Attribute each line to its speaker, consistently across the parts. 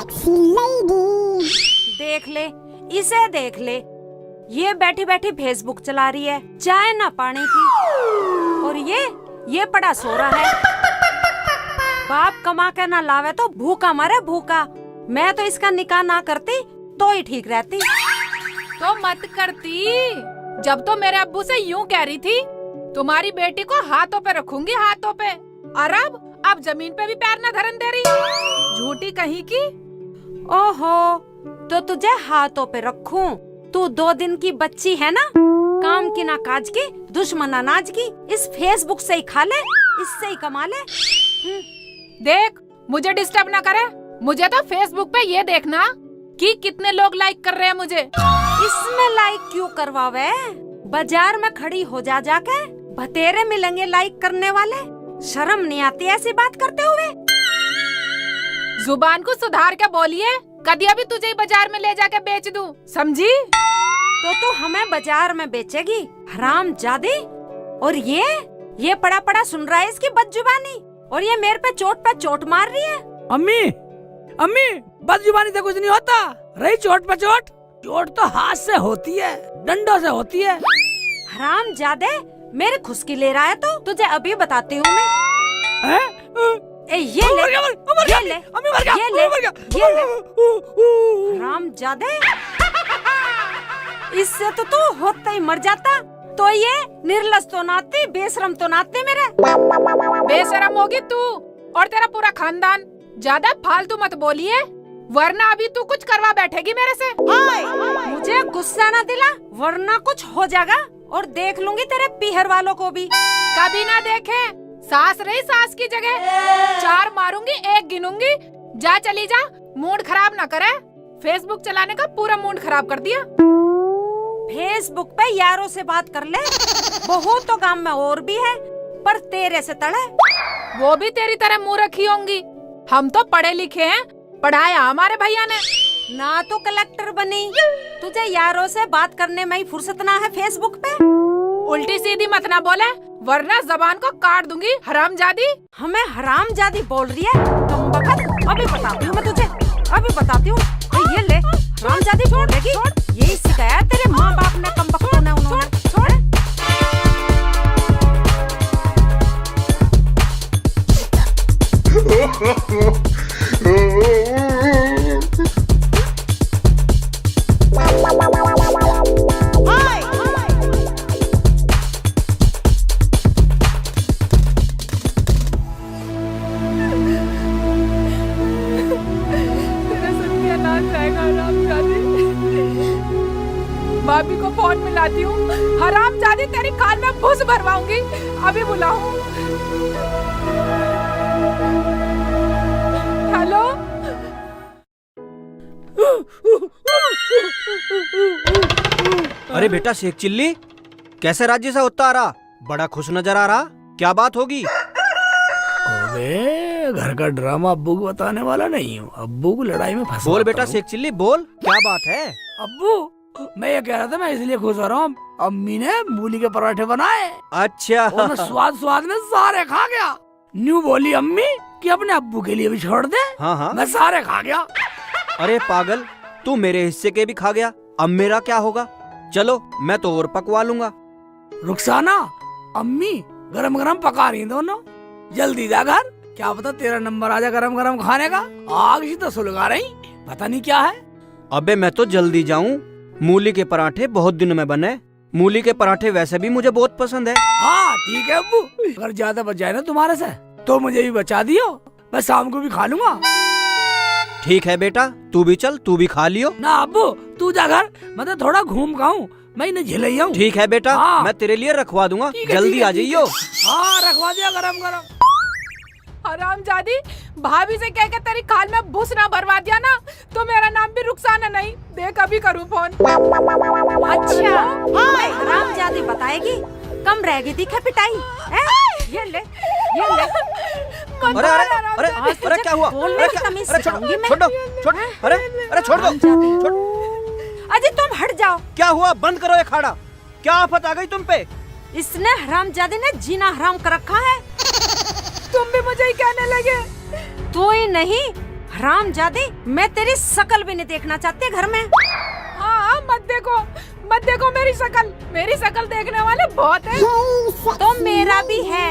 Speaker 1: Sexy lady.
Speaker 2: देख ले, इसे देख ले, ये बैठी बैठी फेसबुक चला रही है, चाय ना पानी की, और ये पड़ा सो रहा है। बाप कमा के ना लावे तो भूखा मरे भूखा। मैं तो इसका निकाह ना करती तो ही ठीक रहती।
Speaker 3: तो मत करती, जब तो मेरे अब्बू से यूं कह रही थी, तुम्हारी बेटी को हाथों पे रखूंगी हाथों पे, और अब जमीन पे भी पैर न धरन दे रही। झूठी कहीं की।
Speaker 2: ओहो, तो तुझे हाथों पे रखूं? तू 2 दिन की बच्ची है ना, काम की ना काज की, दुश्मन अनाज की, इस फेसबुक से ही खा ले, इससे ही कमा ले।
Speaker 3: देख, मुझे डिस्टर्ब ना करे। मुझे तो फेसबुक पे ये देखना कि कितने लोग लाइक कर रहे हैं मुझे।
Speaker 2: इसमें लाइक क्यों करवावे? बाजार में खड़ी हो जा जाके बतेरे मिलेंगे लाइक करने वाले। शर्म नहीं आती ऐसी बात करते हुए?
Speaker 3: जुबान को सुधार के बोलिए, कभी अभी तुझे ही बाजार में ले जाके बेच दूं, समझी?
Speaker 2: तो तू हमें बाजार में बेचेगी, हरामजादी? और ये पड़ा पड़ा सुन रहा है इसकी बदजुबानी, और ये मेरे पे चोट मार रही है।
Speaker 4: अम्मी अम्मी, बदजुबानी से कुछ नहीं होता। रही चोट पे चोट, चोट तो हाथ से होती है, डंडों से होती है।
Speaker 2: हरामजादे, मेरे खुशकी ले रहा है तो तुझे अभी बताती हूँ मैं। ये ले, हरामजादे, इससे तो तू होता ही मर जाता। तो ये निर्लज तो नाती, बेशरम तो नाती मेरे।
Speaker 3: बेशरम होगी तू और तेरा पूरा खानदान। ज्यादा फालतू मत बोलिए, वरना अभी तू कुछ करवा बैठेगी मेरे से।
Speaker 2: मुझे गुस्सा ना दिला, वरना कुछ हो जाएगा, और देख लूंगी तेरे पीहर वालों को भी।
Speaker 3: कभी ना देखे, सास रही सास की जगह। 4 मारूंगी, 1 गिनूंगी। जा चली जा, मूड खराब ना करे। फेसबुक चलाने का पूरा मूड खराब कर दिया।
Speaker 2: फेसबुक पे यारों से बात कर ले, बहुत तो काम में और भी है, पर तेरे से तड़े।
Speaker 3: वो भी तेरी तरह मुँह रखी होंगी। हम तो पढ़े लिखे हैं, पढ़ाया हमारे भैया ने।
Speaker 2: ना तो कलेक्टर बनी, तुझे यारों से बात करने में ही फुर्सत ना है फेसबुक पे।
Speaker 3: उल्टी सीधी मत ना बोले, वरना जबान को काट दूंगी, हरामजादी।
Speaker 2: हमें हरामजादी बोल रही है? कमबख्त, अभी बताती हूँ मैं तुझे, अभी बताती हूँ। ये ले, हरामजादी बोलेगी, यही सिखाया तेरे माँ बाप ने कमबख्तों ने, उन्होंने। छोड़।
Speaker 3: भाभी को फोन मिलाती हूँ, हरामजादी तेरी कान में भूस भरवाऊंगी। अभी बुलाऊं? हेलो,
Speaker 5: अरे बेटा शेख चिल्ली, कैसे राज्य से होता आ रहा? बड़ा खुश नजर आ रहा, क्या बात होगी?
Speaker 4: अबे, घर का ड्रामा अब्बू को बताने वाला नहीं हूँ। अब्बू को लड़ाई में फंसा।
Speaker 5: बोल बेटा शेख चिल्ली, बोल, क्या बात है?
Speaker 4: अब्बू, मैं ये कह रहा था, मैं इसलिए खुश हो रहा हूँ, अम्मी ने मूली के पराठे बनाए।
Speaker 5: अच्छा।
Speaker 4: और मैं स्वाद में सारे खा गया। न्यू बोली अम्मी कि अपने अब्बू के लिए भी छोड़ दे।
Speaker 5: हाँ।
Speaker 4: मैं सारे खा गया।
Speaker 5: अरे पागल, तू मेरे हिस्से के भी खा गया, अब मेरा क्या होगा? चलो, मैं तो और पकवा लूंगा।
Speaker 4: रुखसाना, अम्मी गरम गरम पका रही दोनों, जल्दी जा घर, क्या पता तेरा नंबर आ जाए गरम गरम खाने का। आग सी तो सुलगा रही, पता नहीं क्या है।
Speaker 5: अबे मैं तो जल्दी जाऊं, मूली के पराठे बहुत दिनों में बने। मूली के पराठे वैसे भी मुझे बहुत पसंद है।
Speaker 4: हाँ ठीक है अब्बू, अगर ज्यादा बच जाए ना तुम्हारे से तो मुझे भी बचा दियो, मैं शाम को भी खा लूंगा।
Speaker 5: ठीक है बेटा, तू भी चल, तू भी खा लियो।
Speaker 4: ना अब्बू, तू जा घर, मैं तो थोड़ा घूम का हूँ, मैं इन्हें झिलैया हूँ।
Speaker 5: ठीक है बेटा,
Speaker 4: हाँ।
Speaker 5: मैं तेरे लिए रखवा दूंगा,
Speaker 4: ठीक है,
Speaker 5: जल्दी
Speaker 4: ठीक है,
Speaker 5: आ जाइयो।
Speaker 4: हाँ रखवा दिया गरम गरम।
Speaker 3: हरामजादी, भाभी से कह के तेरी कान में भूस ना भरवा दिया ना, तो मेरा नाम भी रुखसाना नहीं। देख अभी करूँ फोन।
Speaker 2: अच्छा, हरामजादी बताएगी, कम रहेगी दिखे पिटाई। ये ले।
Speaker 5: अरे क्या हुआ?
Speaker 2: बोलने की तमीज सिखाऊंगी मैं।
Speaker 5: अरे छोड़ दो।
Speaker 2: अजय तुम हट जाओ।
Speaker 5: क्या हुआ? बंद करो ये खाड़ा। क्या आफत आ गई तुम पे?
Speaker 2: इसने हरामजादी ने जीना हराम कर रखा है।
Speaker 3: तुम भी मुझे ही कहने लगे।
Speaker 2: तू ही नहीं, हरामजादी, मैं तेरी शकल भी नहीं देखना चाहती घर में।
Speaker 3: हाँ, मत देखो मेरी शकल देखने वाले बहुत हैं।
Speaker 2: तो मेरा भी है।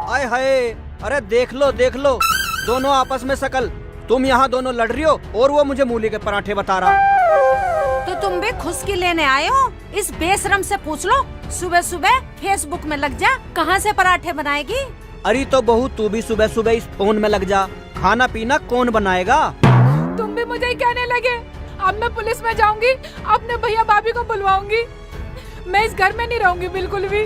Speaker 5: आय हाय, अरे देख लो दोनों आपस में शकल। तुम यहाँ दोनों लड़ रही हो और वो मुझे मूली के पराठे बता रहा।
Speaker 2: तो तुम भी खुशकी लेने आए हो? इस बेशरम से पूछ लो, सुबह सुबह फेसबुक में लग जा, कहाँ से पराठे बनाएगी?
Speaker 5: अरे तो बहू, तू भी सुबह सुबह इस फोन में लग जा, खाना पीना कौन बनाएगा?
Speaker 3: तुम भी मुझे ही कहने लगे। अब मैं पुलिस में जाऊंगी, अपने भैया भाभी को बुलवाऊंगी। मैं इस घर में नहीं रहूंगी बिल्कुल भी।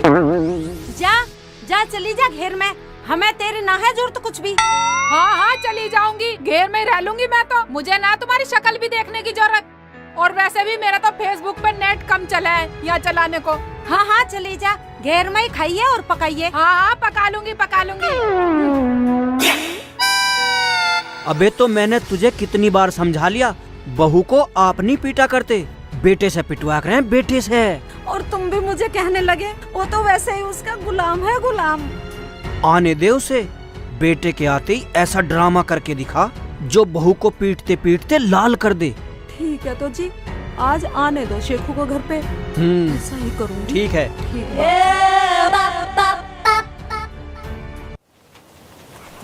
Speaker 2: जा चली जा घेर में, हमें तेरी ना है जरूरत कुछ भी।
Speaker 3: हाँ, चली जाऊंगी, घेर में रह लूंगी मैं तो। मुझे ना तुम्हारी शक्ल भी देखने की जरूरत। और वैसे भी मेरा तो फेसबुक पे नेट कम चला है यहाँ चलाने को।
Speaker 2: हाँ चली जा, घेर में ही खाइए और पकाइए।
Speaker 3: हाँ, पका लूंगी।
Speaker 5: अबे तो मैंने तुझे कितनी बार समझा लिया, बहू को आप नहीं पीटा करते, बेटे से पिटवा कर बेटे से।
Speaker 2: और तुम भी मुझे कहने लगे, वो तो वैसे ही उसका गुलाम है, गुलाम।
Speaker 5: आने दे उसे, बेटे के आते ही ऐसा ड्रामा करके दिखा जो बहू को पीटते पीटते लाल कर दे।
Speaker 2: ठीक है तो जी, आज आने दो शेखू को घर पे, ऐसा ही करूँगी।
Speaker 5: ठीक है।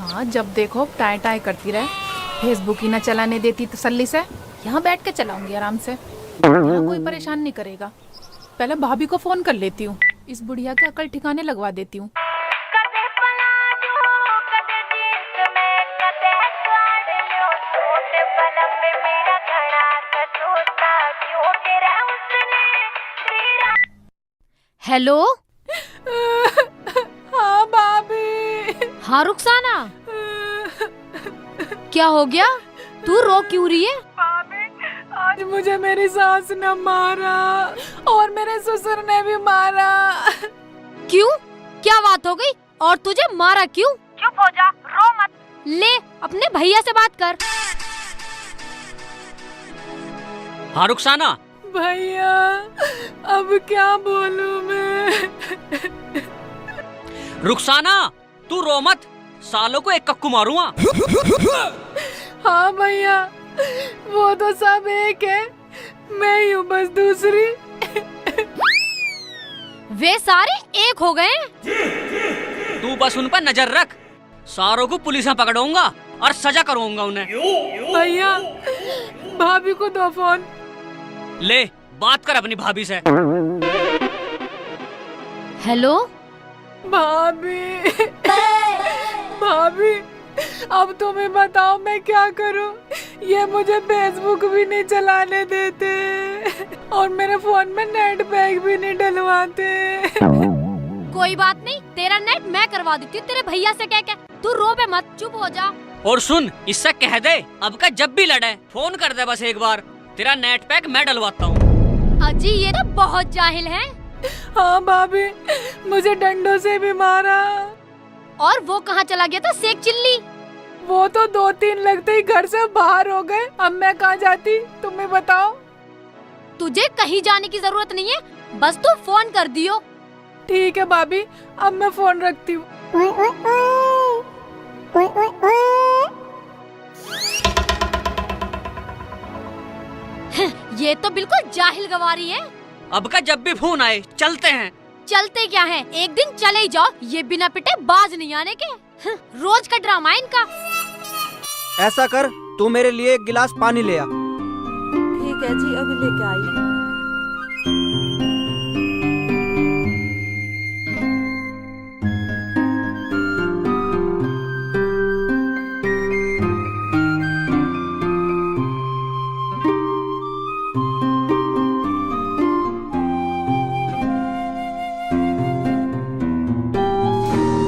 Speaker 3: हाँ, जब देखो टाई टाई करती रहे, फेसबुक ही न चलाने देती तसल्ली से। यहाँ बैठ के चलाऊंगी आराम से, यहाँ कोई परेशान नहीं करेगा। पहले भाभी को फोन कर लेती हूँ, इस बुढ़िया के अकल ठिकाने लगवा देती हूँ।
Speaker 6: हेलो।
Speaker 3: हाँ भाभी।
Speaker 6: हाँ रुखसाना, क्या हो गया? तू रो क्यों रही है?
Speaker 3: आज मुझे मेरी सास ने मारा और मेरे ससुर ने भी मारा।
Speaker 6: क्यों? क्या बात हो गई? और तुझे मारा क्यों?
Speaker 2: चुप हो जा, रो मत।
Speaker 6: ले अपने भैया से बात कर।
Speaker 7: हाँ रुखसाना।
Speaker 3: भैया, अब क्या बोलूं मैं?
Speaker 7: रुखसाना, तू रो मत, सालों को एक कक्कू मारूंगा।
Speaker 3: हाँ भैया, वो तो सब एक है, मैं ही हूँ बस दूसरी।
Speaker 6: वे सारे एक हो गए।
Speaker 7: तू बस उन पर नजर रख, सारों को पुलिस में पकड़ूंगा और सजा करूंगा उन्हें।
Speaker 3: भैया, भाभी को दो फोन।
Speaker 7: ले बात कर अपनी भाभी से।
Speaker 6: हेलो
Speaker 3: भाभी। भाभी, अब तुम्हें बताओ मैं क्या करूं? ये मुझे फेसबुक भी नहीं चलाने देते और मेरे फोन में नेट पैक भी नहीं डलवाते।
Speaker 6: कोई बात नहीं, तेरा नेट मैं करवा देती हूँ तेरे भैया से कह के। तू रो पे मत, चुप हो जा।
Speaker 7: और सुन, इससे कह दे अब का जब भी लड़े फोन कर दे बस एक बार, तेरा नेट पैक मैं डलवाता हूँ।
Speaker 6: अजी ये तो बहुत जाहिल है।
Speaker 3: हाँ भाभी, मुझे डंडों से भी मारा।
Speaker 6: और वो कहाँ चला गया था शेख चिल्ली?
Speaker 3: वो तो 2-3 लगते ही घर से बाहर हो गए। अब मैं कहाँ जाती, तुम्हें बताओ।
Speaker 6: तुझे कहीं जाने की जरूरत नहीं है, बस तू फोन कर दियो।
Speaker 3: ठीक है भाभी, अब मैं फोन रखती हूँ।
Speaker 1: ओए ओए ओए ओए ओए ओए।
Speaker 6: ये तो बिल्कुल जाहिल गवारी है।
Speaker 7: अब का जब भी फोन आए चलते हैं।
Speaker 6: चलते क्या है, एक दिन चले ही जाओ, ये बिना पिटे बाज नहीं आने के। रोज का ड्रामा है इनका।
Speaker 5: ऐसा कर, तू मेरे लिए एक गिलास पानी ले आ।
Speaker 2: ठीक है जी, अभी लेके आई।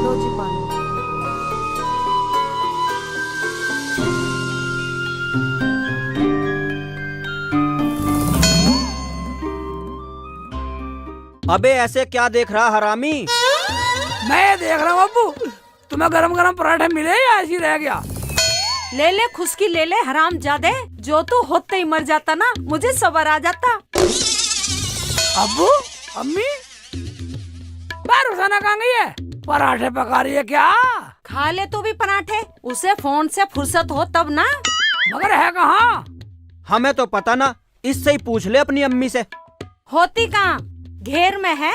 Speaker 2: लो जी पानी।
Speaker 5: अबे ऐसे क्या देख रहा हरामी?
Speaker 4: मैं देख रहा हूँ अब्बू, तुम्हें गरम गरम पराठे मिले या ऐसी रह गया?
Speaker 2: ले ले खुशकी ले ले हरामजादे, जो तू होते ही मर जाता ना, मुझे सबर आ जाता।
Speaker 4: अब्बू, अम्मी, रुखसाना कहाँ गई है? पराठे पका रही है क्या?
Speaker 2: खा ले तू भी पराठे, उसे फोन से फुर्सत हो तब ना।
Speaker 4: मगर है कहाँ?
Speaker 5: हमें तो पता ना, इससे ही पूछ ले अपनी अम्मी से।
Speaker 2: होती कहाँ? घेर में है।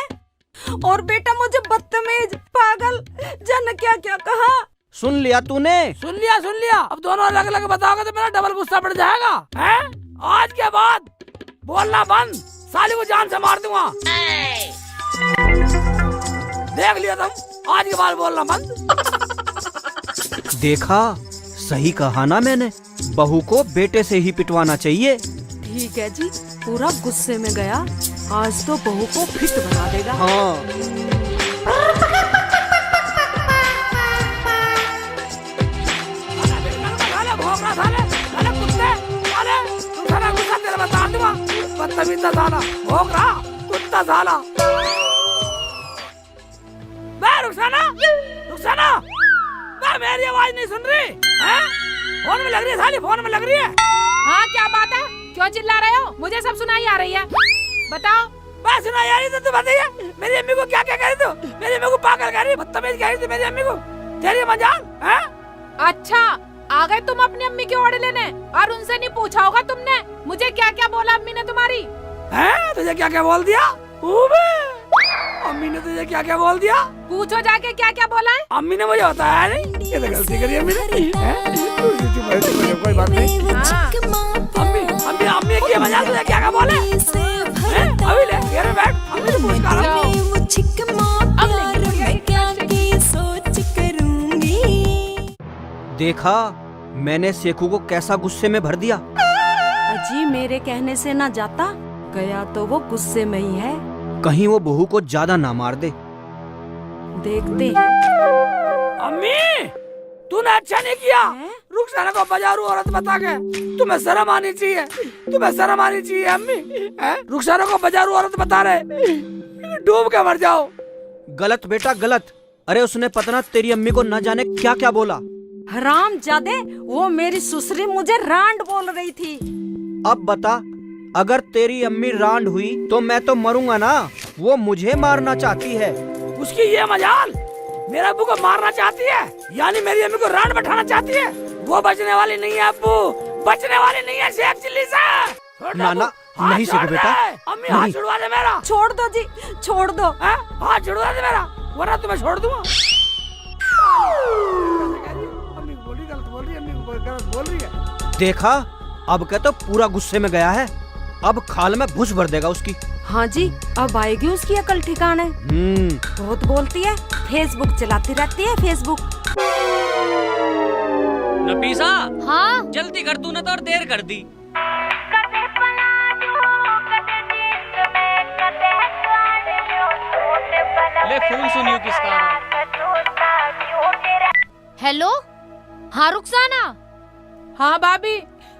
Speaker 2: और बेटा मुझे बदतमीज, पागल, जाने क्या क्या कहा।
Speaker 5: सुन लिया तूने?
Speaker 4: सुन लिया। अब दोनों अलग अलग बताओगे तो मेरा डबल गुस्सा बढ़ जाएगा। हैं? आज के बाद बोलना बंद, साली को जान से मार दूंगा। देख लिया तुम, आज के बाद बोलना बंद।
Speaker 5: देखा, सही कहा ना मैंने, बहू को बेटे से ही पिटवाना चाहिए।
Speaker 2: ठीक है जी, पूरा गुस्से में गया, आज तो बहू को फिट बना देगा।
Speaker 5: हाँ।
Speaker 4: बदतमीज साला, भौंक रहा कुत्ता साला। रुखसाना, मेरी आवाज नहीं सुन रही है? फोन में लग रही है साली, फोन में लग रही है।
Speaker 3: हाँ क्या बात है, क्यों चिल्ला रहे हो? मुझे सब सुनाई आ रही है, बताओ।
Speaker 4: मैं सुनाई आ रही तो तू बताइए, मेरी अम्मी को क्या क्या कह रही तू? मेरी अम्मी को पागल कह रही, बदतमीज कह रही थी मेरी अम्मी को। तेरी मजाल है?
Speaker 3: अच्छा, आ गए तुम अपनी अम्मी की ओर लेने, और उनसे नहीं पूछा होगा तुमने मुझे क्या क्या बोला अम्मी ने तुम्हारी?
Speaker 4: हैं? तुझे क्या क्या बोल दिया? अम्मी ने तुझे क्या क्या बोल दिया?
Speaker 3: पूछो जाके क्या क्या बोला है।
Speaker 4: अम्मी ने मुझे बताया नहीं, ये तो गलती करी अम्मी ने। कोई बात नहीं। अम्मी की मजाल तुझे क्या क्या बोले? अभी ले घेर में बैठ, अम्मी से पूछ कर।
Speaker 5: देखा, मैंने सेखू को कैसा गुस्से में भर दिया।
Speaker 2: अजी मेरे कहने से ना जाता, गया तो वो गुस्से में ही है।
Speaker 5: कहीं वो बहू को ज्यादा ना मार दे।
Speaker 2: देखते हैं।
Speaker 4: अम्मी, तूने अच्छा नहीं किया। रुखसाना को बाजारू औरत बता के, तुम्हें शर्म आनी चाहिए, तुम्हें शर्म आनी चाहिए अम्मी। रुखसाना को बाजारू औरत बता रहे, डूब के मर जाओ।
Speaker 5: गलत बेटा गलत। अरे उसने पता ना तेरी अम्मी को न जाने क्या क्या बोला।
Speaker 2: हराम जादे, वो मेरी सुसरी मुझे रांड बोल रही थी।
Speaker 5: अब बता, अगर तेरी अम्मी रांड हुई तो मैं तो मरूंगा ना। वो मुझे मारना चाहती है।
Speaker 4: उसकी ये मजाल, मेरे अब्बू को मारना चाहती है, यानी मेरी अम्मी को रांड बैठाना चाहती है। वो बचने वाली नहीं है अब्बू, बचने वाली नहीं है शेख चिल्ली से।
Speaker 5: नाना, नहीं सेखू बेटा,
Speaker 4: अम्मी हाथ छुड़वा दे मेरा।
Speaker 2: छोड़ दो जी, छोड़ दो।
Speaker 4: हाथ छुड़वा दे मेरा, वरना तुम्हें छोड़ दूंगा। अम्मी बोल रही, गलत बोल रही, अम्मी गलत बोल रही है।
Speaker 5: देखा, अब क्या तो पूरा गुस्से में गया है। अब खाल में घुस भर देगा उसकी।
Speaker 2: हाँ जी, अब आएगी उसकी अकल ठिकाने। बहुत बोलती है, फेसबुक चलाती रहती है, फेसबुक।
Speaker 7: नफीसा,
Speaker 6: हाँ
Speaker 7: जल्दी कर, तूने तो और देर कर दी। ले फोन सुनियो किसका।
Speaker 6: हेलो, हाँ रुखसाना।
Speaker 3: हाँ भाभी,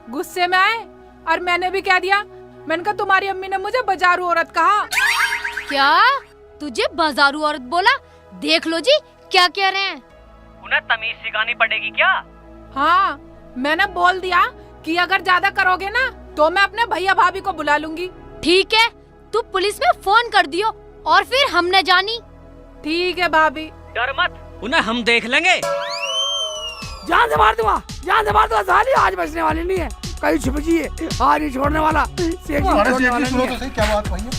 Speaker 3: गुस्से में आए और मैंने भी कह दिया। मैंने कहा तुम्हारी अम्मी ने मुझे बाजारू औरत कहा।
Speaker 6: क्या तुझे बाजारू औरत बोला? देख लो जी क्या कह रहे हैं।
Speaker 7: उन्हें तमीज सिखानी पड़ेगी क्या?
Speaker 3: हाँ, मैंने बोल दिया कि अगर ज्यादा करोगे ना तो मैं अपने भैया भाभी को बुला लूंगी।
Speaker 6: ठीक है, तू पुलिस में फोन कर दियो और फिर हम न जानी।
Speaker 3: ठीक है भाभी।
Speaker 7: डर मत, उन्हें हम देख लेंगे।
Speaker 4: जान से मार दूंगा, जान से मार दूंगा साली। आज बचने वाली नहीं है, कहीं छुप जाइए, आज नहीं छोड़ने वाला। छोड़ने वाला नहीं है।
Speaker 8: क्या बात भैया?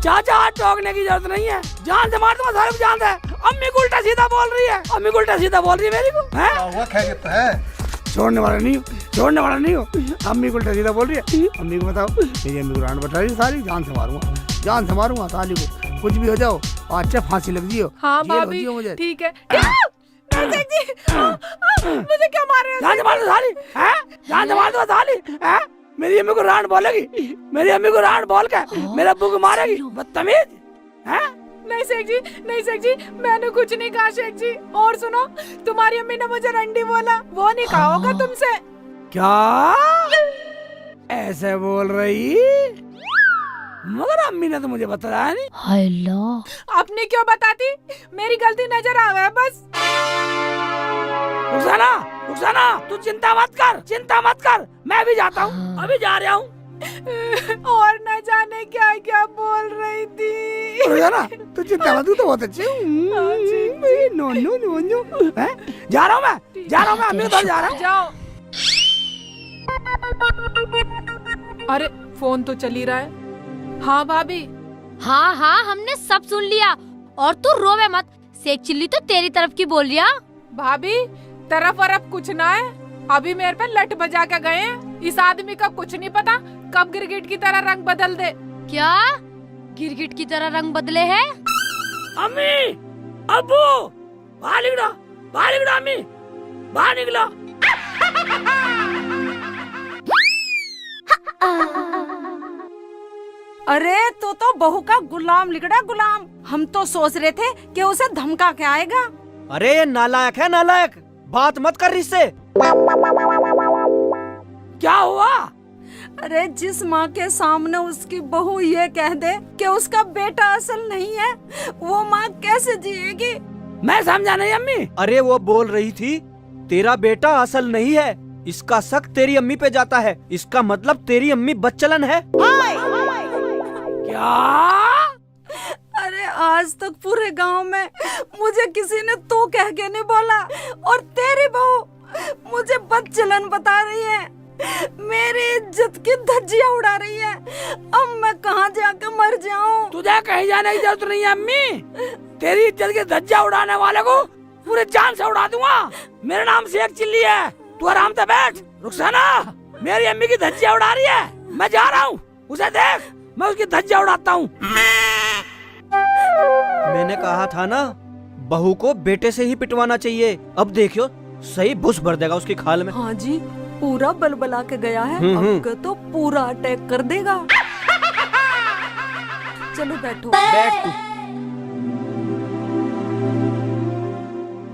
Speaker 4: चाचा, हाथ टोकने की जरूरत नहीं है, जान से मार दूंगा साले को। जान से। अम्मी को उल्टा सीधा बोल रही है, अम्मी को उल्टा सीधा बोल रही है मेरी को।
Speaker 8: हुआ खैरियत है?
Speaker 4: छोड़ने वाला नहीं हूँ, छोड़ने वाला नहीं हूँ। अम्मी को उल्टा सीधा बोल रही है। अम्मी को बताओ, मेरी अम्मी को रांड बैठा रही साली। जान से मारूंगा, जान से मारूंगा साली को। कुछ भी हो जाओ, अच्छा फांसी लग जियो।
Speaker 3: हाँ
Speaker 4: जेल हो
Speaker 3: भाभी,
Speaker 4: जियो मुझे।
Speaker 3: ठीक है। मुझे क्या मार रहे हो?
Speaker 4: जान से मार दो साली, हैं? जान से मार दो साली, हैं? मेरी अम्मी को रांड बोलेगी, मेरी अम्मी को रांड बोल के मेरे अब्बू को मारेगी, बदतमीज। हैं?
Speaker 3: नहीं शेख जी, नहीं शेख जी, मैंने कुछ नहीं कहा शेख जी। और सुनो, तुम्हारी अम्मी ने मुझे रंडी बोला, वो नहीं कहा होगा तुमसे।
Speaker 4: क्या ऐसे बोल रही? मगर अम्मी ने तो मुझे बताया नहीं।
Speaker 6: अल्लाह,
Speaker 3: अपनी क्यों बताती? मेरी गलती नजर आ गया बस।
Speaker 4: रुखसाना, रुखसाना, तू चिंता मत कर, चिंता मत कर, मैं भी जाता हूँ, अभी जा रहा हूँ।
Speaker 3: और न जाने क्या क्या बोल रही थी।
Speaker 4: रुखसाना, तू चिंता मत, तू तो बहुत अच्छी हूँ। नो नो नो नो, जा रहा हूँ मैं, जा रहा हूँ मैं, अम्मी के पास जा रहा हूँ।
Speaker 3: जाओ। अरे फोन तो चल ही रहा है। हाँ भाभी।
Speaker 6: हाँ हाँ, हमने सब सुन लिया। और तू रोवे मत, शेख चिल्ली तो तेरी तरफ की बोल रिया।
Speaker 3: भाभी तरफ वरफ कुछ ना है, अभी मेरे पे लट बजा के गए हैं। इस आदमी का कुछ नहीं पता कब गिरगिट की तरह रंग बदल दे।
Speaker 6: क्या गिरगिट की तरह रंग बदले है?
Speaker 4: अम्मी, अब्बू, बाहर निकलो, बाहर निकलो अम्मी, बाहर निकलो।
Speaker 2: अरे तू तो बहू का गुलाम लिगड़ा गुलाम। हम तो सोच रहे थे कि उसे धमका के आएगा।
Speaker 5: अरे ये नालायक है नालायक, बात मत कर इससे।
Speaker 4: क्या हुआ?
Speaker 2: अरे जिस माँ के सामने उसकी बहू ये कह दे कि उसका बेटा असल नहीं है, वो माँ कैसे जिएगी?
Speaker 4: मैं समझा नहीं अम्मी।
Speaker 5: अरे वो बोल रही थी तेरा बेटा असल नहीं है, इसका शक तेरी अम्मी पे जाता है, इसका मतलब तेरी अम्मी बदचलन है।
Speaker 4: क्या?
Speaker 2: अरे आज तक पूरे गांव में मुझे किसी ने तो कह के नहीं बोला, और तेरी बहू मुझे बदचलन बता रही है, मेरी इज्जत की धज्जियां उड़ा रही है। अब मैं कहाँ जाकर मर जाऊं?
Speaker 4: तुझे कहीं जाने की जरूरत नहीं है अम्मी। तेरी इज्जत की धज्जियां उड़ाने वाले को पूरे जान से उड़ा दूंगा। मेरा नाम शेख चिल्ली है, तू आराम से बैठ। रुखसाना मेरी अम्मी की धज्जियां उड़ा रही है, मैं जा रहा हूँ, उसे देख, मैं उसकी धज्जियां उड़ाता हूँ।
Speaker 5: मैंने कहा था ना, बहू को बेटे से ही पिटवाना चाहिए। अब देखियो सही बुश भर देगा उसकी खाल में।
Speaker 2: हाँ जी, पूरा बलबला के गया है, अब के तो पूरा अटैक कर देगा। चलो बैठो।
Speaker 5: बैठ तू।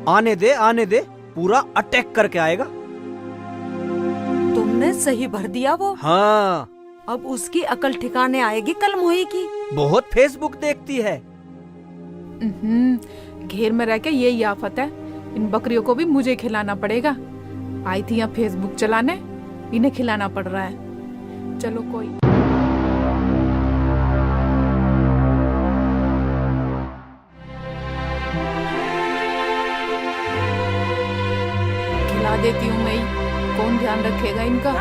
Speaker 5: आने दे, पूरा अटैक करके आएगा।
Speaker 2: तुमने सही भर दिया वो।
Speaker 5: हाँ,
Speaker 2: अब उसकी अकल ठिकाने आएगी कल मोही की।
Speaker 5: बहुत फेसबुक देखती है।
Speaker 3: घेर में रह के यही आफत है, इन बकरियों को भी मुझे खिलाना पड़ेगा। आई थी यहाँ फेसबुक चलाने, इन्हें खिलाना पड़ रहा है। चलो कोई खिला देती हूँ मैं ही। कौन ध्यान रखेगा इनका?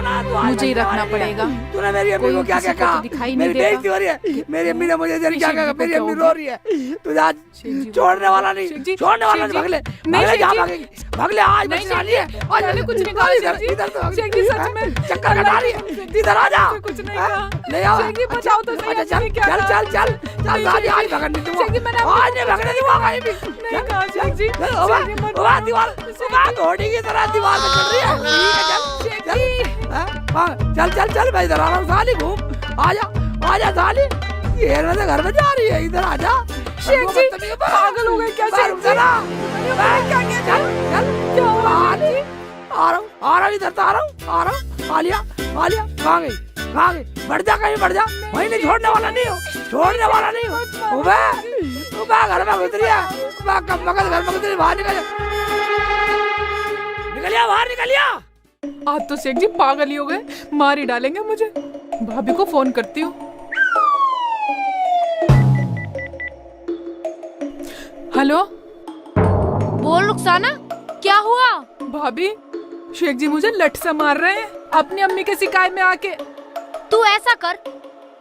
Speaker 3: मुझे ही रखना पड़ेगा।
Speaker 4: तूने मेरी अम्मी को क्या क्या कहा?
Speaker 3: दिखाई नहीं
Speaker 4: मेरी
Speaker 3: देता।
Speaker 4: बेइज्जती हो रही है। मेरी अम्मी ने मुझे क्या कहा? मेरी अम्मी रो रही है। तुझे आज छोड़ने वाला नहीं, छोड़ने वाला नहीं। भगले भगले, जहाँ भागेगी भगले। आज बच रही है, आज
Speaker 3: मैंने कुछ नहीं कहा।
Speaker 4: इधर तो
Speaker 3: शेख जी सच में
Speaker 4: चक्कर कटा रही है। इधर आ जा।
Speaker 3: कुछ नहीं कहा।
Speaker 4: ले आओ।
Speaker 3: शेख जी बचाओ तो सही।
Speaker 4: अच्छा चल चल चल चल चल, आज भगने नहीं दूंगा, आज नहीं भगने दूंगा कहीं भी।
Speaker 3: नहीं कहा शेख जी।
Speaker 4: दीवार दीवार घोड़ी की तरह दीवार में चल रही है। ठीक है चल चल चल, मैं इधर आ रहा हूँ। साली घूम, आजा साली, ये मेरे घर में जा रही है, इधर आजा।
Speaker 3: शेख जी पागल हो गए क्या? शेख जी
Speaker 4: आ रहा हूँ इधर तो आ रहा हूँ। आलिया कहाँ गई? बढ़ जा कहीं, बढ़ जा, वहीं नहीं, छोड़ने वाला नहीं हो, छोड़ने वाला नहीं हो। उबे घर में घुस रही है, कब मगज घर में घुस रही, बाहर निकलिया, बाहर निकलिया।
Speaker 3: आज तो शेख जी पागल ही हो गए, मार ही डालेंगे मुझे। भाभी को फोन करती हूँ। हेलो,
Speaker 6: बोल रुखसाना, क्या हुआ?
Speaker 3: भाभी शेख जी मुझे लठ से मार रहे हैं अपनी अम्मी के शिकायत में आके।
Speaker 6: तू ऐसा कर,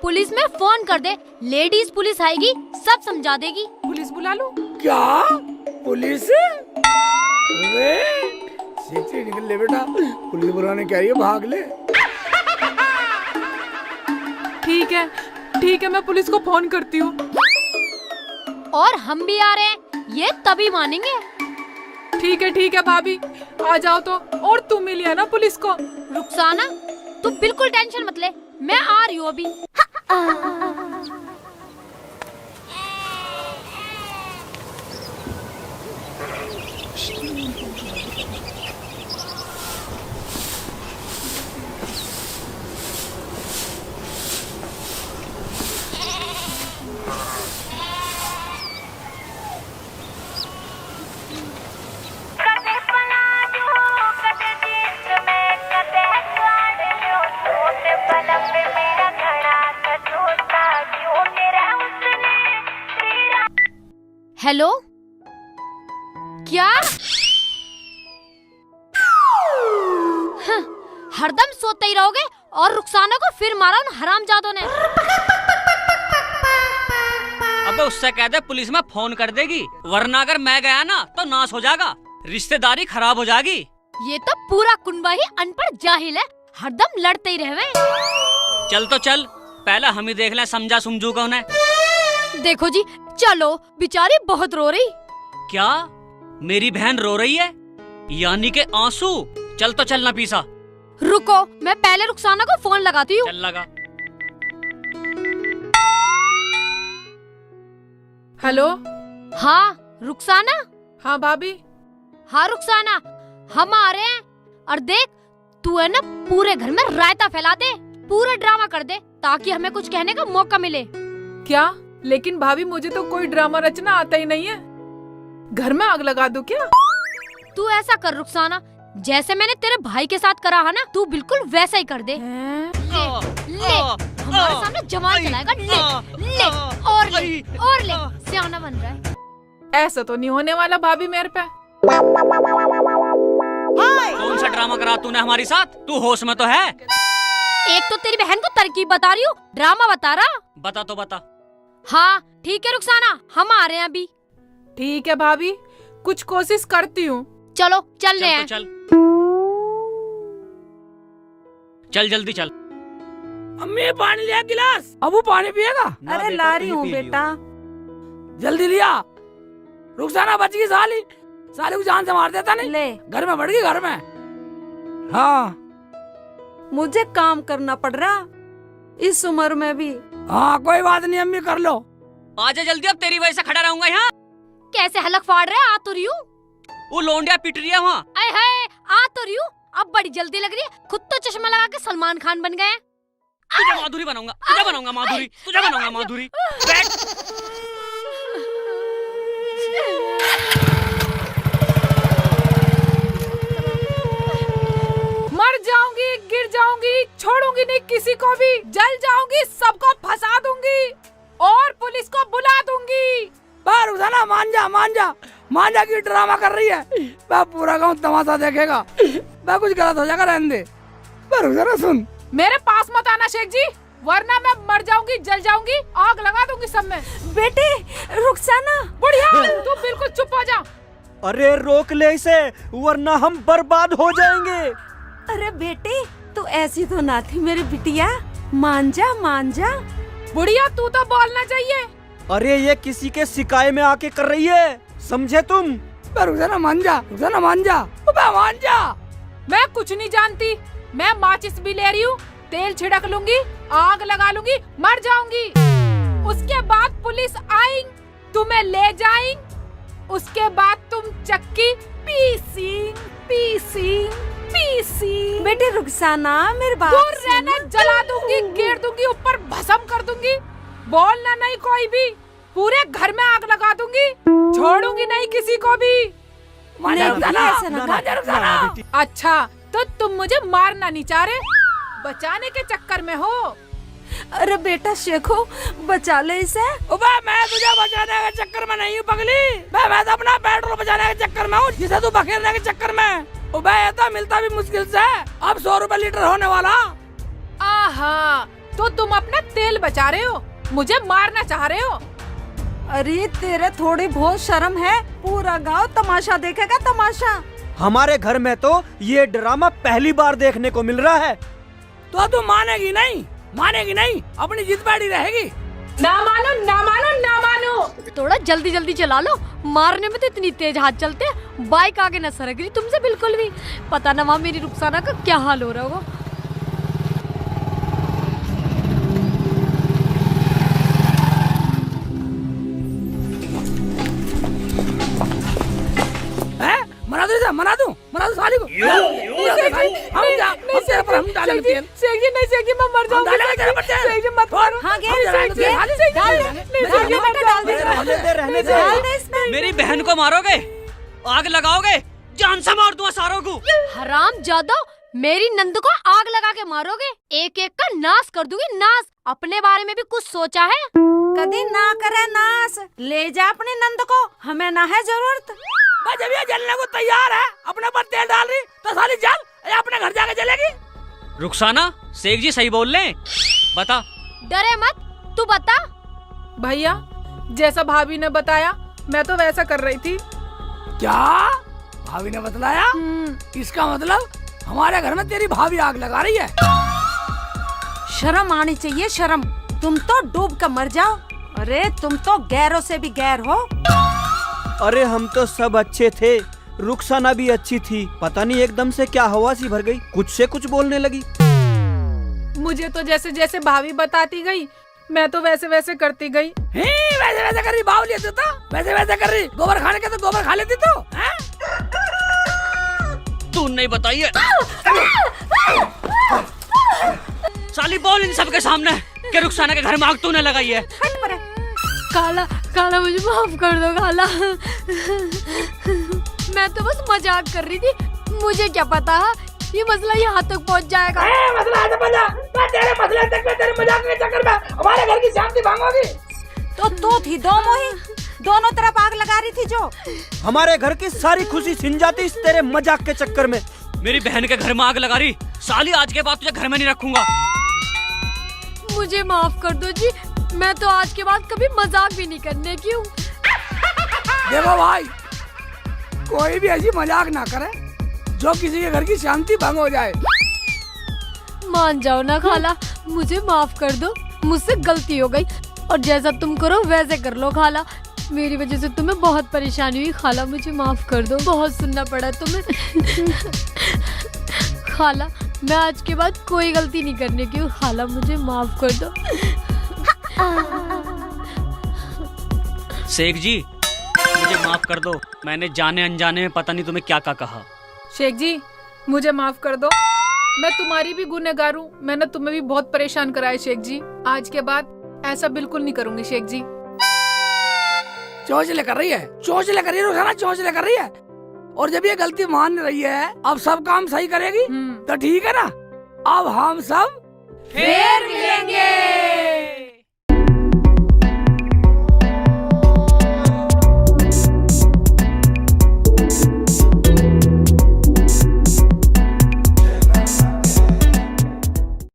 Speaker 6: पुलिस में फोन कर दे, लेडीज पुलिस आएगी, सब समझा देगी।
Speaker 3: पुलिस बुला लो।
Speaker 4: क्या पुलिस? निकल ले बेटा, पुलिस बुलाने क्या, भाग ले।
Speaker 3: ठीक है, मैं पुलिस को फोन करती हूँ।
Speaker 6: और हम भी आ रहे हैं, ये तभी मानेंगे।
Speaker 3: ठीक है भाभी, आ जाओ तो। और तू मिली है ना पुलिस को?
Speaker 6: रुखसाना तू बिल्कुल टेंशन मत ले, मैं आ रही हूँ अभी। हेलो, क्या? हरदम सोते ही रहोगे और रुखसाना को फिर मारा उन हरामजादों ने।
Speaker 7: अबे उससे कह दे पुलिस में फोन कर देगी, वरना अगर मैं गया ना तो नाश हो जाएगा, रिश्तेदारी खराब हो जाएगी।
Speaker 6: ये तो पूरा कुनबा ही अनपढ़ जाहिल है, हरदम लड़ते ही रहवे।
Speaker 7: चल तो चल, पहले हम ही देख लें समझा समझू कौन है।
Speaker 6: देखो जी, चलो, बेचारी बहुत रो रही।
Speaker 7: क्या मेरी बहन रो रही है? यानी के आंसू? चल तो चल नफीसा।
Speaker 6: रुको, मैं पहले रुखसाना को फोन लगाती हूँ।
Speaker 7: चल लगा।
Speaker 3: हेलो।
Speaker 6: हाँ रुखसाना।
Speaker 3: हाँ भाभी।
Speaker 6: हाँ रुखसाना, हम आ रहे हैं। और देख, तू है ना पूरे घर में रायता फैला दे, पूरा ड्रामा कर दे, ताकि हमें कुछ कहने का मौका मिले।
Speaker 3: क्या? लेकिन भाभी मुझे तो कोई ड्रामा रचना आता ही नहीं है। घर में आग लगा दूं क्या?
Speaker 6: तू ऐसा कर रुखसाना, जैसे मैंने तेरे भाई के साथ करा है ना, तू बिल्कुल वैसा ही कर दे। ले, हमारे सामने जवान चलाएगा। ले और ले, सियाना बन रहा है।
Speaker 3: ऐसा तो नहीं होने वाला भाभी मेरे पे।
Speaker 7: कौन सा ड्रामा करा तूने हमारी साथ? तू होश में तो है?
Speaker 6: एक तो तेरी बहन को तरकीब बता रही हूँ, ड्रामा बता रहा।
Speaker 7: बता तो बता।
Speaker 6: हाँ ठीक है रुखसाना, हम आ रहे हैं अभी।
Speaker 3: ठीक है भाभी, कुछ कोशिश करती हूँ।
Speaker 6: चलो चल रहे हैं।
Speaker 7: चल चल जल्दी चल।
Speaker 4: अम्मी पानी लिया गिलास। अबू पानी पिएगा?
Speaker 2: अरे ला रही हूँ बेटा।
Speaker 4: जल्दी लिया। रुखसाना बच गई साली, साली को जान से मार देता नहीं।
Speaker 2: ले,
Speaker 4: घर में बढ़ गई, घर में। हाँ
Speaker 2: मुझे काम करना पड़ रहा इस उम्र में भी।
Speaker 4: हाँ कोई बात नहीं अम्मी, कर लो।
Speaker 7: आजा जल्दी, अब तेरी वजह से खड़ा रहूंगा यहाँ।
Speaker 6: कैसे हलक फाड़ रहे, आ तो रही हूँ।
Speaker 7: वो लोंडिया पिट रही है वहाँ।
Speaker 6: आए हाय, आ तो रही हूँ। अब बड़ी जल्दी लग रही है, खुद तो चश्मा लगा के सलमान खान बन गए।
Speaker 7: तुझे माधुरी बनाऊंगा, तुझे बनाऊंगा माधुरी, तुझे बनाऊंगा माधुरी।
Speaker 3: मर जाऊंगी, गिर जाऊंगी, छोड़ूंगी नहीं किसी को भी, जल जाऊंगी, सबको फंसा दूंगी और पुलिस को बुला दूंगी।
Speaker 4: पर रुखसाना मान जा, मान जा, मान जा की ड्रामा कर रही है। मैं पूरा गाँव तमाशा देखेगा। मैं कुछ गलत हो जाएगा, रहने दे। पर रुखसाना सुन,
Speaker 3: मेरे पास मत आना शेख जी, वरना मैं मर जाऊंगी, जल जाऊंगी, आग लगा दूंगी सब में।
Speaker 2: बेटे रुखसाना।
Speaker 3: बुढ़िया तू बिल्कुल चुप हो जा।
Speaker 5: अरे रोक ले इसे, वरना हम बर्बाद हो जाएंगे।
Speaker 2: अरे बेटे, तू ऐसी तो ना थी मेरी बिटिया, मान जा मान जा।
Speaker 3: बुढ़िया तू तो बोलना चाहिए।
Speaker 5: अरे ये किसी के शिकायत में आके कर रही है, समझे तुम?
Speaker 4: रुखसाना मान जा, रुखसाना मान जा, मान जा।
Speaker 3: मैं कुछ नहीं जानती, मैं माचिस भी ले रही हूँ, तेल छिड़क लूंगी, आग लगा लूंगी, मर जाऊंगी। उसके बाद पुलिस आएंगी, तुम्हें ले जाएंगी, उसके बाद तुम चक्की पीसी।
Speaker 2: बेटे रुखसाना, मेरे बात
Speaker 3: दूर रहना, जला दूंगी, गिर दूंगी, ऊपर भस्म कर दूंगी, बोलना नहीं कोई भी, पूरे घर में आग लगा दूंगी, छोड़ूंगी नहीं किसी को भी। अच्छा तो तुम मुझे मारना नहीं चाह रहे, बचाने के चक्कर में हो।
Speaker 2: अरे बेटा शेखो, बचा ले इसे।
Speaker 4: मैं तुझे बचाने के चक्कर में नहीं हूँ पगली, मैं तो अपना पेट्रोल बचाने के चक्कर में हूँ, जिसे तू बखेरने के चक्कर में। ये तो मिलता भी मुश्किल से, अब 100 रुपए लीटर होने वाला।
Speaker 3: आहा, तो तुम अपना तेल बचा रहे हो, मुझे मारना चाह रहे हो।
Speaker 2: अरे तेरे थोड़ी बहुत शर्म है, पूरा गांव तमाशा देखेगा, तमाशा।
Speaker 5: हमारे घर में तो ये ड्रामा पहली बार देखने को मिल रहा है।
Speaker 4: तो तू मानेगी नहीं, मानेगी नहीं, अपनी जिद बैठी रहेगी।
Speaker 3: ना मानो, ना मानो, ना मानो।
Speaker 6: थोड़ा जल्दी जल्दी चला लो, मारने में तो इतनी तेज हाथ चलते, बाइक आगे न सरक रही तुमसे बिल्कुल भी। पता ना वहाँ मेरी रुखसाना का क्या हाल हो रहा होगा।
Speaker 4: मना दूं साली को। हम डालेंगे तेल।
Speaker 3: शेख जी नहीं, शेख जी मैं मर जाऊंगी। शेख जी मत मारो।
Speaker 2: हाँ
Speaker 7: मेरी बहन को मारोगे, आग लगाओगे, जान से मार दूंगा सारों को।
Speaker 6: हराम जादो, मेरी नंद को आग लगा के मारोगे, एक एक का नाश कर दूंगी, नाश। अपने बारे में भी कुछ सोचा है?
Speaker 2: कभी ना करे नाश, ले जा अपनी नंद को, हमें ना है जरूरत।
Speaker 4: जब ये जलने को तैयार है, अपने पर तेल डाल रही तो साली जल, अपने घर जाके जलेगी।
Speaker 7: रुखसाना, शेख जी सही बोल रहे हैं। बता।
Speaker 6: डरे मत, तू बता।
Speaker 3: भैया जैसा भाभी ने बताया मैं तो वैसा कर रही थी।
Speaker 4: क्या भाभी ने बतलाया? इसका मतलब हमारे घर में तेरी भाभी आग लगा रही है।
Speaker 2: शर्म आनी चाहिए, शर्म। तुम तो डूब कर मर जाओ। अरे तुम तो गैरों से भी गैर हो।
Speaker 5: अरे हम तो सब अच्छे थे, रुखसाना भी अच्छी थी, पता नहीं एकदम से क्या हवा सी भर गई, कुछ से कुछ बोलने लगी।
Speaker 3: मुझे तो जैसे जैसे भाभी बताती गई मैं तो वैसे वैसे करती गई।
Speaker 4: वैसे वैसे कर रही बावली तू तो, वैसे वैसे कर रही। गोबर खाने के तो गोबर खा लेती तो।
Speaker 7: तू नहीं बताइए। साली बोल इन सबके सामने कि रुखसाना के घर में आग तूने लगाई है।
Speaker 6: खाला, खाला मुझे माफ कर दो खाला। मैं तो बस मजाक कर रही थी, मुझे क्या पता ये मसला यहाँ तक पहुँच जाएगा।
Speaker 4: मसला है तो मैं तेरे मसले तक में, तेरे मजाक के चक्कर में हमारे घर की शांति भांगोगी।
Speaker 2: तो तू थी दो मोही, दोनों तरफ आग लगा रही थी जो।
Speaker 5: हमारे घर की सारी खुशी छिन जाती इस तेरे मजाक के चक्कर में।
Speaker 7: मेरी बहन के घर में आग लगा रही। साली आज के बाद तुझे घर में नहीं रखूंगा।
Speaker 6: मुझे माफ कर दो जी, मैं तो आज के बाद कभी मजाक भी नहीं करने की हूँ।
Speaker 4: देखो भाई, कोई भी ऐसी मजाक ना करे जो किसी के घर की शांति भंग हो जाए।
Speaker 6: मान जाओ ना खाला, मुझे माफ कर दो, मुझसे गलती हो गई और जैसा तुम करो वैसे कर लो खाला। मेरी वजह से तुम्हें बहुत परेशानी हुई खाला, मुझे माफ कर दो, बहुत सुनना पड़ा तुम्हें। खाला मैं आज के बाद कोई गलती नहीं करने की हूँ खाला, मुझे माफ कर दो।
Speaker 7: शेख जी मुझे माफ कर दो, मैंने जाने अनजाने में पता नहीं तुम्हें क्या क्या कहा।
Speaker 3: शेख जी मुझे माफ कर दो, मैं तुम्हारी भी गुनहगार हूँ, मैंने तुम्हें भी बहुत परेशान कराया शेख जी। आज के बाद ऐसा बिल्कुल नहीं करूँगी शेख जी।
Speaker 4: चोंचले कर रही है, चोंचले कर रही है रुखसाना, चोंचले कर रही है। और जब ये गलती मान रही है, अब सब काम सही करेगी तो ठीक है ना। अब हम सब
Speaker 2: फिर मिलेंगे।